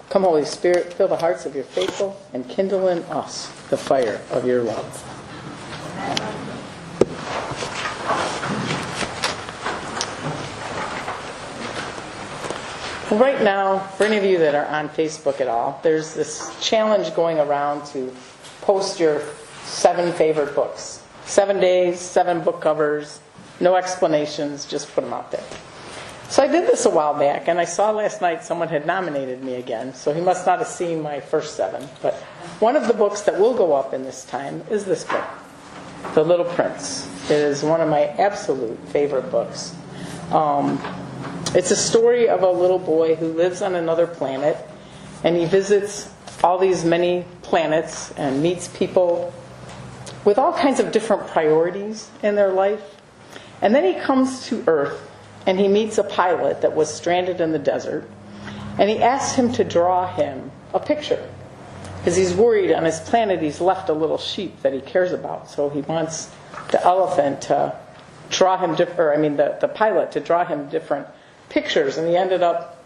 Come, Holy Spirit, fill the hearts of your faithful and kindle in us the fire of your love. Well, right now, for any of you that are on Facebook at all, there's this challenge going around to post your 7 favorite books. 7 days, 7 book covers, no explanations, just put them out there. So I did this a while back, and I saw last night someone had nominated me again, so he must not have seen my first 7. But one of the books that will go up in this time is this book, The Little Prince. It is one of my absolute favorite books. It's a story of a little boy who lives on another planet, and he visits all these many planets and meets people with all kinds of different priorities in their life. And then he comes to Earth, and he meets a pilot that was stranded in the desert, and he asks him to draw him a picture, because he's worried on his planet he's left a little sheep that he cares about. So he wants the elephant to draw him the pilot to draw him different pictures, and he ended up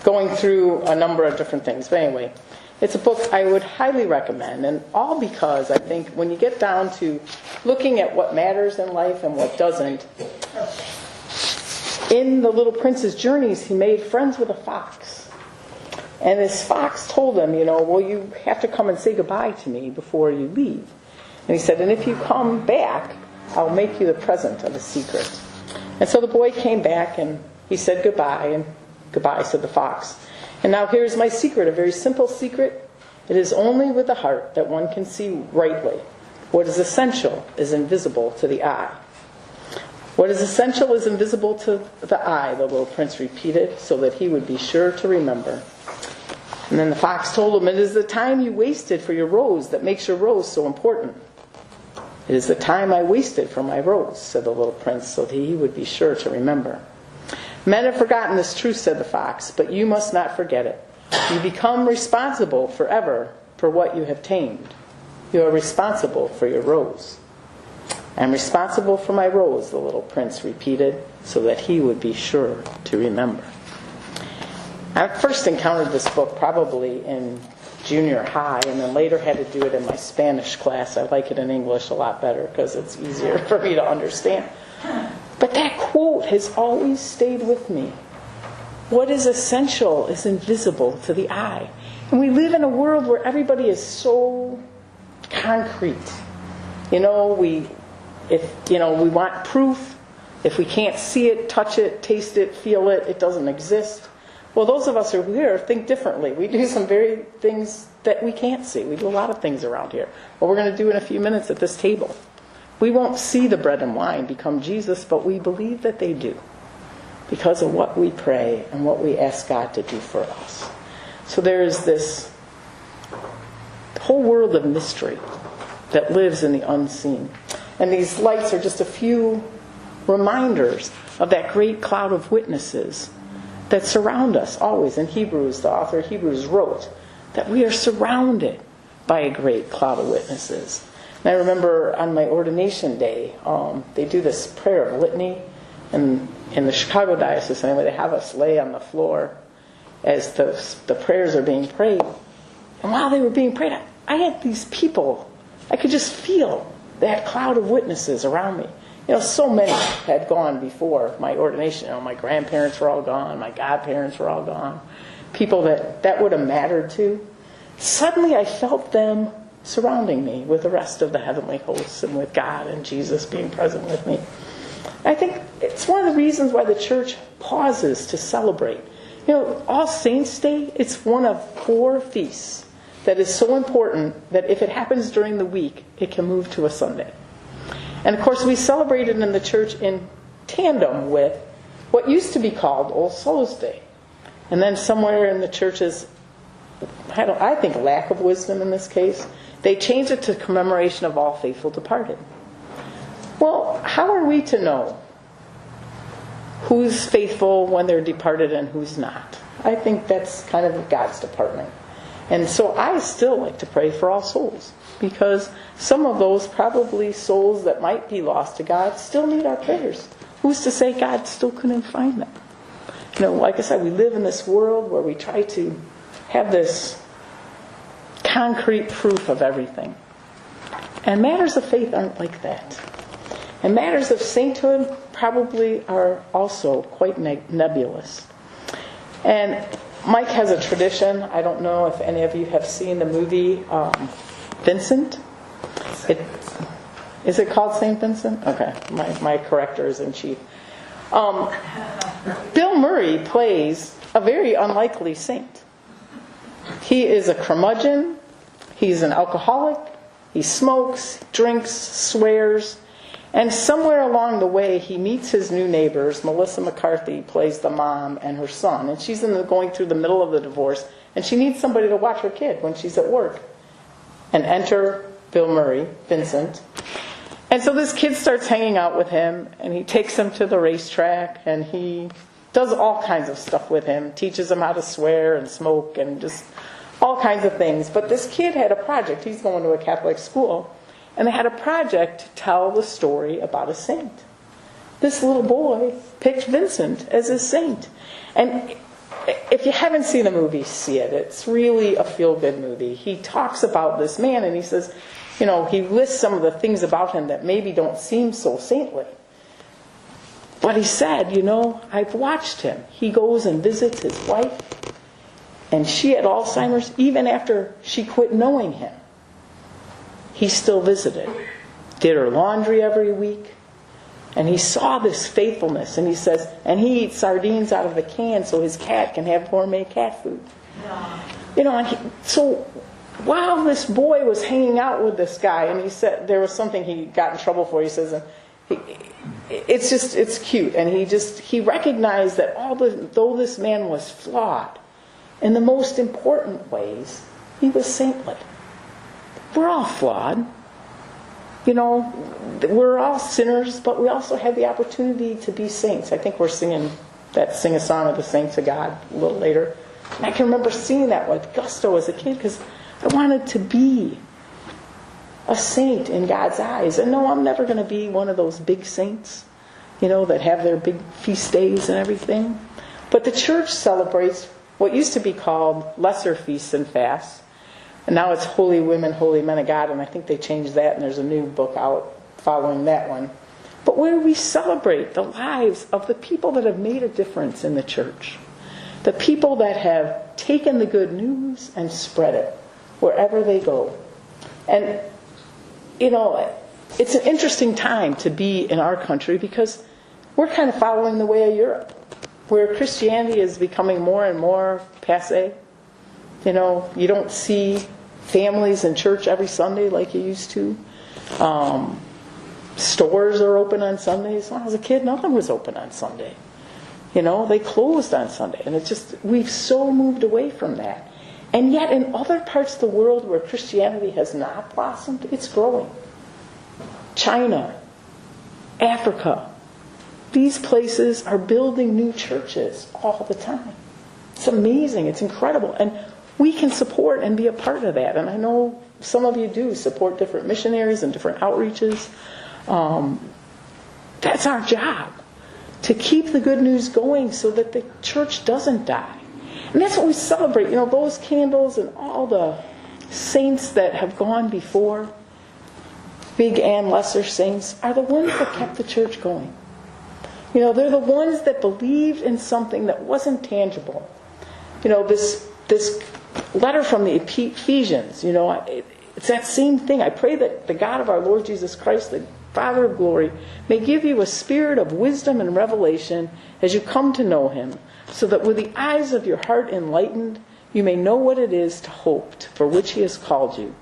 going through a number of different things. But anyway, it's a book I would highly recommend, and all because I think when you get down to looking at what matters in life and what doesn't, in the Little Prince's journeys, he made friends with a fox. And this fox told him, well, you have to come and say goodbye to me before you leave. And he said, and if you come back, I'll make you the present of a secret. And so the boy came back, and he said goodbye, and goodbye, said the fox. And now here's my secret, a very simple secret. It is only with the heart that one can see rightly. What is essential is invisible to the eye. What is essential is invisible to the eye, the little prince repeated, so that he would be sure to remember. And then the fox told him, it is the time you wasted for your rose that makes your rose so important. It is the time I wasted for my rose, said the little prince, so that he would be sure to remember. Men have forgotten this truth, said the fox, but you must not forget it. You become responsible forever for what you have tamed. You are responsible for your rose. I am responsible for my rose, the little prince repeated, so that he would be sure to remember. I first encountered this book probably in junior high, and then later had to do it in my Spanish class. I like it in English a lot better because it's easier for me to understand. But that quote has always stayed with me. What is essential is invisible to the eye. And we live in a world where everybody is so concrete. We want proof. If we can't see it, touch it, taste it, feel it, it doesn't exist. Well, those of us who are here think differently. We do some very things that we can't see. We do a lot of things around here. What we're going to do in a few minutes at this table. We won't see the bread and wine become Jesus, but we believe that they do because of what we pray and what we ask God to do for us. So there is this whole world of mystery that lives in the unseen. And these lights are just a few reminders of that great cloud of witnesses that surround us always. In Hebrews, the author of Hebrews wrote that we are surrounded by a great cloud of witnesses. And I remember on my ordination day, they do this prayer of litany, and in the Chicago diocese anyway, they have us lay on the floor as the prayers are being prayed. And while they were being prayed, I had these people, I could just feel that cloud of witnesses around me. So many had gone before my ordination. My grandparents were all gone, my godparents were all gone, people that would have mattered to. Suddenly I felt them surrounding me with the rest of the heavenly hosts and with God and Jesus being present with me. I think it's one of the reasons why the church pauses to celebrate. All Saints' Day, it's one of 4 feasts that is so important that if it happens during the week, it can move to a Sunday. And of course, we celebrate it in the church in tandem with what used to be called All Souls Day. And then somewhere in the church's, I think, lack of wisdom in this case, they changed it to commemoration of all faithful departed. Well, how are we to know who's faithful when they're departed and who's not? I think that's kind of God's department. And so I still like to pray for all souls, because some of those probably souls that might be lost to God still need our prayers. Who's to say God still couldn't find them? Like I said, we live in this world where we try to have this concrete proof of everything. And matters of faith aren't like that. And matters of sainthood probably are also quite nebulous. And Mike has a tradition. I don't know if any of you have seen the movie Vincent. Is it called St. Vincent? Okay, my corrector is in chief. Bill Murray plays a very unlikely saint. He is a curmudgeon. He's an alcoholic. He smokes, drinks, swears. And somewhere along the way, he meets his new neighbors. Melissa McCarthy plays the mom and her son. And she's going through the middle of the divorce. And she needs somebody to watch her kid when she's at work. And enter Bill Murray, Vincent. And so this kid starts hanging out with him. And he takes him to the racetrack. And he does all kinds of stuff with him. Teaches him how to swear and smoke and just all kinds of things. But this kid had a project. He's going to a Catholic school. And they had a project to tell the story about a saint. This little boy picked Vincent as his saint. And if you haven't seen the movie, see it. It's really a feel-good movie. He talks about this man and he says, he lists some of the things about him that maybe don't seem so saintly. But he said, I've watched him. He goes and visits his wife. And she had Alzheimer's even after she quit knowing him. He still visited, did her laundry every week, and he saw this faithfulness. And he says, and he eats sardines out of the can so his cat can have gourmet cat food. So while this boy was hanging out with this guy, and he said there was something he got in trouble for. He says, it's cute, and he recognized that though this man was flawed, in the most important ways, he was saintly. We're all flawed. We're all sinners, but we also have the opportunity to be saints. I think we're singing a song of the saints of God a little later. And I can remember singing that with gusto as a kid because I wanted to be a saint in God's eyes. And no, I'm never going to be one of those big saints, that have their big feast days and everything. But the church celebrates what used to be called lesser feasts and fasts. And now it's Holy Women, Holy Men of God, and I think they changed that, and there's a new book out following that one. But where we celebrate the lives of the people that have made a difference in the church. The people that have taken the good news and spread it wherever they go. And, it's an interesting time to be in our country because we're kind of following the way of Europe, where Christianity is becoming more and more passé. You don't see families in church every Sunday like you used to. Stores are open on Sundays. When I was a kid, nothing was open on Sunday. They closed on Sunday. And we've so moved away from that. And yet in other parts of the world where Christianity has not blossomed, it's growing. China, Africa, these places are building new churches all the time. It's amazing. It's incredible. And we can support and be a part of that. And I know some of you do support different missionaries and different outreaches. That's our job, to keep the good news going so that the church doesn't die. And that's what we celebrate. Those candles and all the saints that have gone before, big and lesser saints, are the ones that kept the church going. They're the ones that believed in something that wasn't tangible. This letter from the Ephesians, it's that same thing. I pray that the God of our Lord Jesus Christ, the Father of glory, may give you a spirit of wisdom and revelation as you come to know him, so that with the eyes of your heart enlightened, you may know what it is to hope for which he has called you.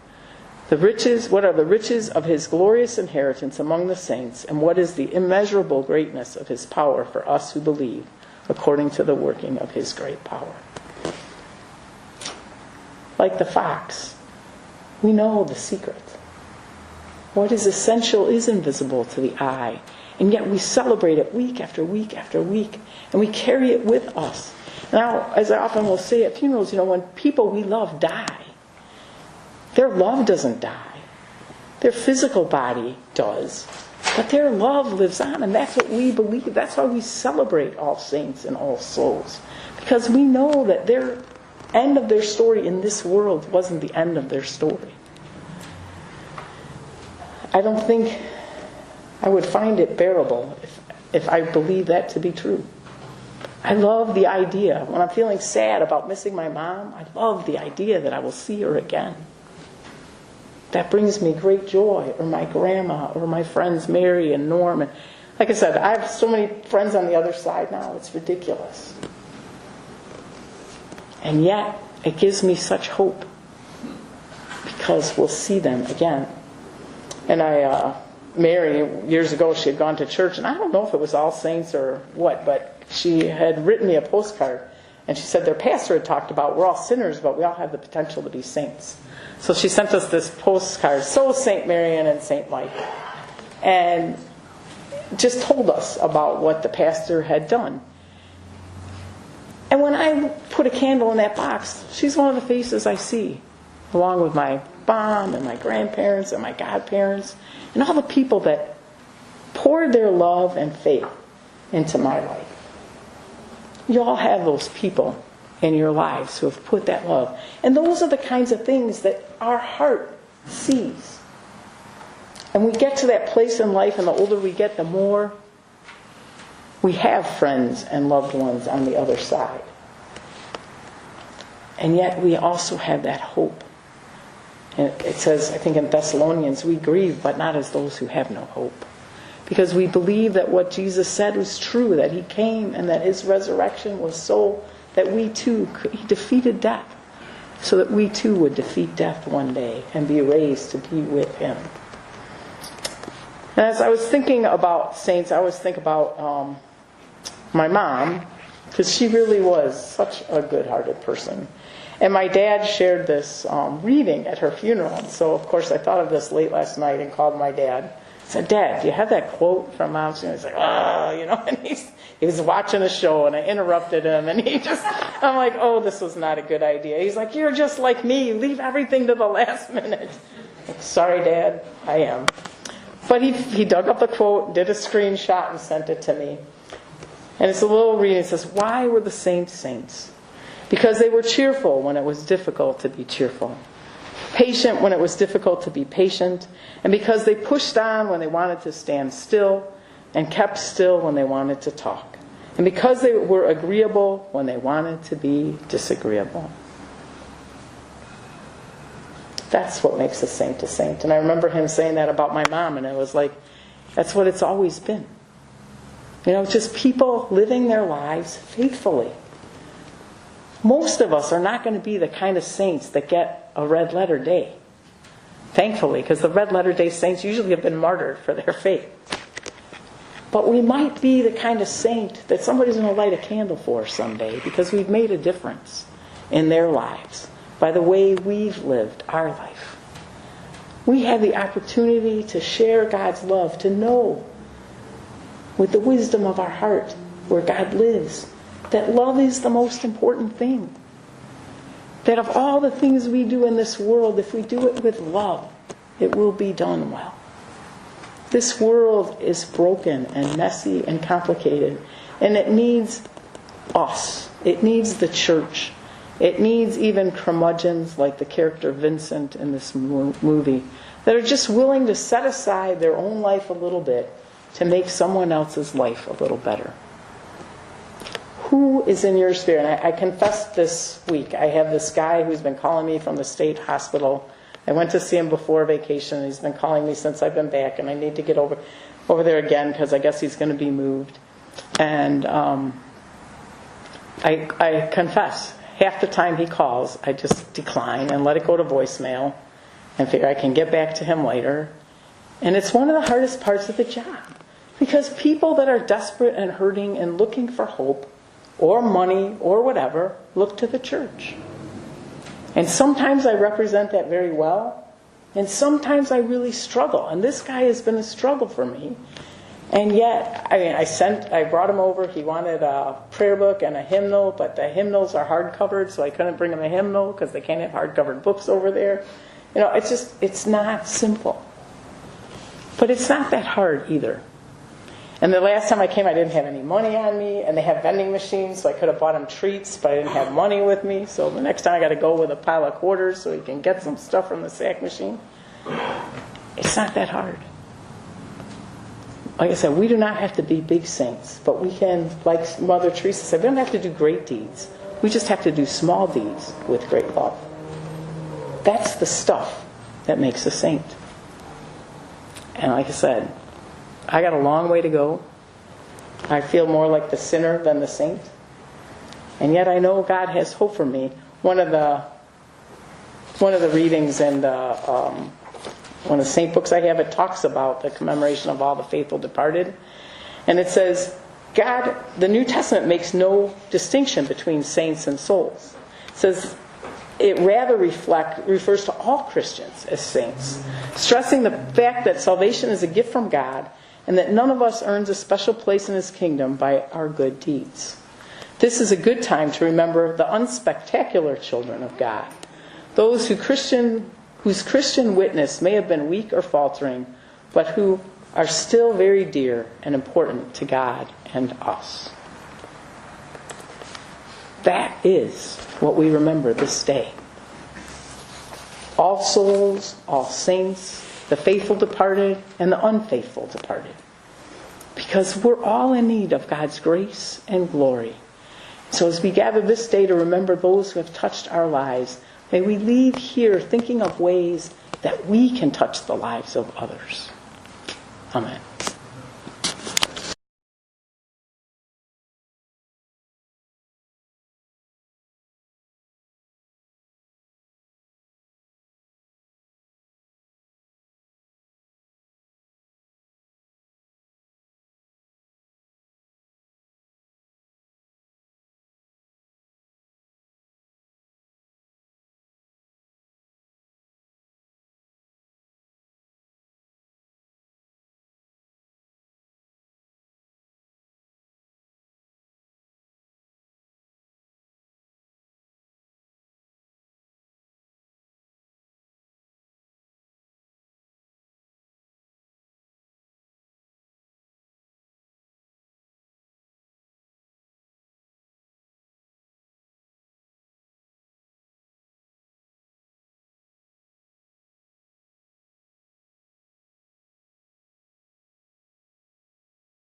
What are the riches of his glorious inheritance among the saints, and what is the immeasurable greatness of his power for us who believe, according to the working of his great power. Like the fox, we know the secret. What is essential is invisible to the eye, and yet we celebrate it week after week after week, and we carry it with us. Now, as I often will say at funerals, when people we love die, their love doesn't die. Their physical body does, but their love lives on, and that's what we believe. That's why we celebrate all saints and all souls, because we know that they're end of their story in this world wasn't the end of their story. I don't think I would find it bearable if I believe that to be true. I love the idea. When I'm feeling sad about missing my mom, I love the idea that I will see her again. That brings me great joy. Or my grandma, or my friends Mary and Norm. And like I said, I have so many friends on the other side now, it's ridiculous. And yet, it gives me such hope, because we'll see them again. And Mary, years ago, she had gone to church, and I don't know if it was All Saints or what, but she had written me a postcard, and she said their pastor had talked about we're all sinners, but we all have the potential to be saints. So she sent us this postcard, so St. Marion and St. Mike, and just told us about what the pastor had done. And when I put a candle in that box, she's one of the faces I see, along with my mom and my grandparents and my godparents and all the people that poured their love and faith into my life. You all have those people in your lives who have put that love. And those are the kinds of things that our heart sees. And we get to that place in life, and the older we get, the more we have friends and loved ones on the other side. And yet we also have that hope. And it says, I think in Thessalonians, we grieve, but not as those who have no hope. Because we believe that what Jesus said was true, that he came and that his resurrection was so that we too, he defeated death, so that we too would defeat death one day and be raised to be with him. And as I was thinking about saints, I always think about my mom, because she really was such a good-hearted person. And my dad shared this reading at her funeral. And so, of course, I thought of this late last night and called my dad. I said, Dad, do you have that quote from Mom? And he's like, and he was watching a show, and I interrupted him. And I'm like, this was not a good idea. He's like, you're just like me. You leave everything to the last minute. Like, sorry, Dad, I am. But he dug up the quote, did a screenshot, and sent it to me. And it's a little reading. It says, why were the saints saints? Because they were cheerful when it was difficult to be cheerful. Patient when it was difficult to be patient. And because they pushed on when they wanted to stand still, and kept still when they wanted to talk. And because they were agreeable when they wanted to be disagreeable. That's what makes a saint a saint. And I remember him saying that about my mom, and it was like, that's what it's always been. Just people living their lives faithfully. Most of us are not going to be the kind of saints that get a red letter day. Thankfully, because the red letter day saints usually have been martyred for their faith. But we might be the kind of saint that somebody's going to light a candle for someday, because we've made a difference in their lives by the way we've lived our life. We have the opportunity to share God's love, to know with the wisdom of our heart where God lives, that love is the most important thing. That of all the things we do in this world, if we do it with love, it will be done well. This world is broken and messy and complicated, and it needs us. It needs the church. It needs even curmudgeons like the character Vincent in this movie that are just willing to set aside their own life a little bit to make someone else's life a little better. Who is in your spirit? And I confessed this week. I have this guy who's been calling me from the state hospital. I went to see him before vacation. He's been calling me since I've been back, and I need to get over there again because I guess he's going to be moved. And I confess, half the time he calls, I just decline and let it go to voicemail and figure I can get back to him later. And it's one of the hardest parts of the job, because people that are desperate and hurting and looking for hope or money or whatever look to the church. And sometimes I represent that very well, and sometimes I really struggle. And this guy has been a struggle for me. And yet, I brought him over. He wanted a prayer book and a hymnal, but the hymnals are hard-covered, so I couldn't bring him a hymnal because they can't have hard-covered books over there. It's not simple. But it's not that hard either. And the last time I came, I didn't have any money on me, and they have vending machines, so I could have bought him treats, but I didn't have money with me. So the next time I got to go with a pile of quarters so he can get some stuff from the sack machine. It's not that hard. Like I said, we do not have to be big saints, but we can, like Mother Teresa said, we don't have to do great deeds. We just have to do small deeds with great love. That's the stuff that makes a saint. And like I said, I got a long way to go. I feel more like the sinner than the saint. And yet I know God has hope for me. One of the readings in one of the saint books I have, it talks about the commemoration of all the faithful departed. And it says, God, the New Testament makes no distinction between saints and souls. It says it rather refers to all Christians as saints, stressing the fact that salvation is a gift from God and that none of us earns a special place in His kingdom by our good deeds. This is a good time to remember the unspectacular children of God, those whose Christian witness may have been weak or faltering, but who are still very dear and important to God and us. That is what we remember this day. All souls, all saints, the faithful departed, and the unfaithful departed. Because we're all in need of God's grace and glory. So as we gather this day to remember those who have touched our lives, may we leave here thinking of ways that we can touch the lives of others. Amen.